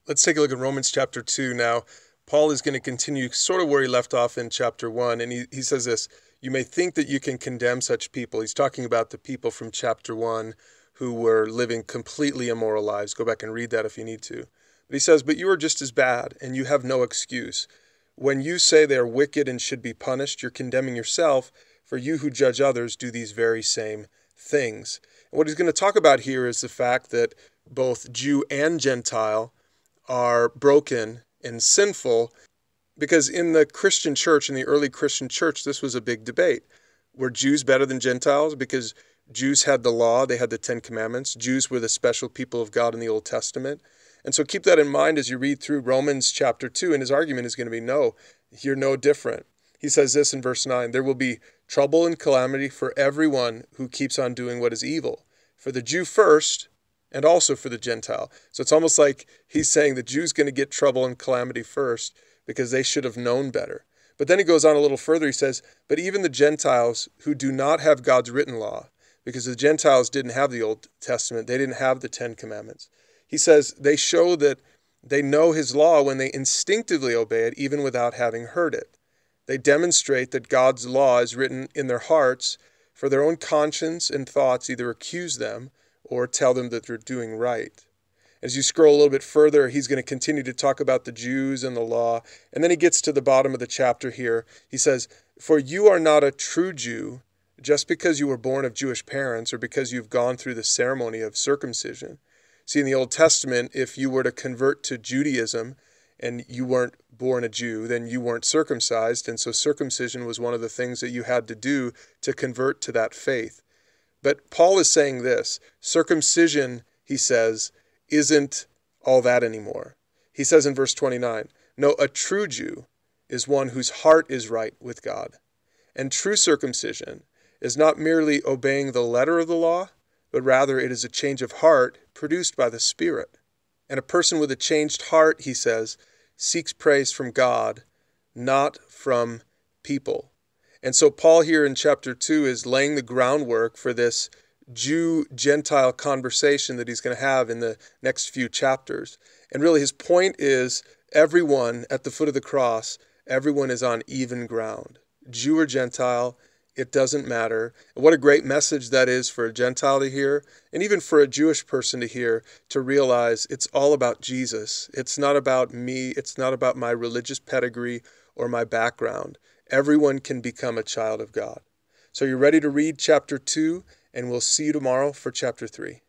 Let's take a look at Romans chapter 2 now. Paul is going to continue sort of where he left off in chapter 1, and he says this, you may think that you can condemn such people. He's talking about the people from chapter 1 who were living completely immoral lives. Go back and read that if you need to. But he says, but you are just as bad, and you have no excuse. When you say they are wicked and should be punished, you're condemning yourself, for you who judge others do these very same things. And what he's going to talk about here is the fact that both Jew and Gentile are broken and sinful, because in the Christian church, in the early Christian church, this was a big debate. Were Jews better than Gentiles? Because Jews had the law, they had the Ten Commandments. Jews were the special people of God in the Old Testament. And so keep that in mind as you read through Romans chapter 2, and his argument is going to be, no, you're no different. He says this in verse 9, there will be trouble and calamity for everyone who keeps on doing what is evil, for the Jew first, and also for the Gentile. So it's almost like he's saying the Jew's going to get trouble and calamity first because they should have known better. But then he goes on a little further. He says, but even the Gentiles who do not have God's written law, because the Gentiles didn't have the Old Testament, they didn't have the Ten Commandments. He says they show that they know his law when they instinctively obey it, even without having heard it. They demonstrate that God's law is written in their hearts, for their own conscience and thoughts either accuse them or tell them that they're doing right. As you scroll a little bit further, he's going to continue to talk about the Jews and the law. And then he gets to the bottom of the chapter here. He says, for you are not a true Jew just because you were born of Jewish parents or because you've gone through the ceremony of circumcision. See, in the Old Testament, if you were to convert to Judaism and you weren't born a Jew, then you weren't circumcised. And so circumcision was one of the things that you had to do to convert to that faith. But Paul is saying this, circumcision, he says, isn't all that anymore. He says in verse 29, no, a true Jew is one whose heart is right with God. And true circumcision is not merely obeying the letter of the law, but rather it is a change of heart produced by the Spirit. And a person with a changed heart, he says, seeks praise from God, not from people. And so Paul here in chapter 2 is laying the groundwork for this Jew-Gentile conversation that he's going to have in the next few chapters. And really his point is everyone at the foot of the cross, everyone is on even ground. Jew or Gentile, it doesn't matter. And what a great message that is for a Gentile to hear, and even for a Jewish person to hear, to realize it's all about Jesus. It's not about me. It's not about my religious pedigree or my background. Everyone can become a child of God. So you're ready to read chapter 2, and we'll see you tomorrow for chapter 3.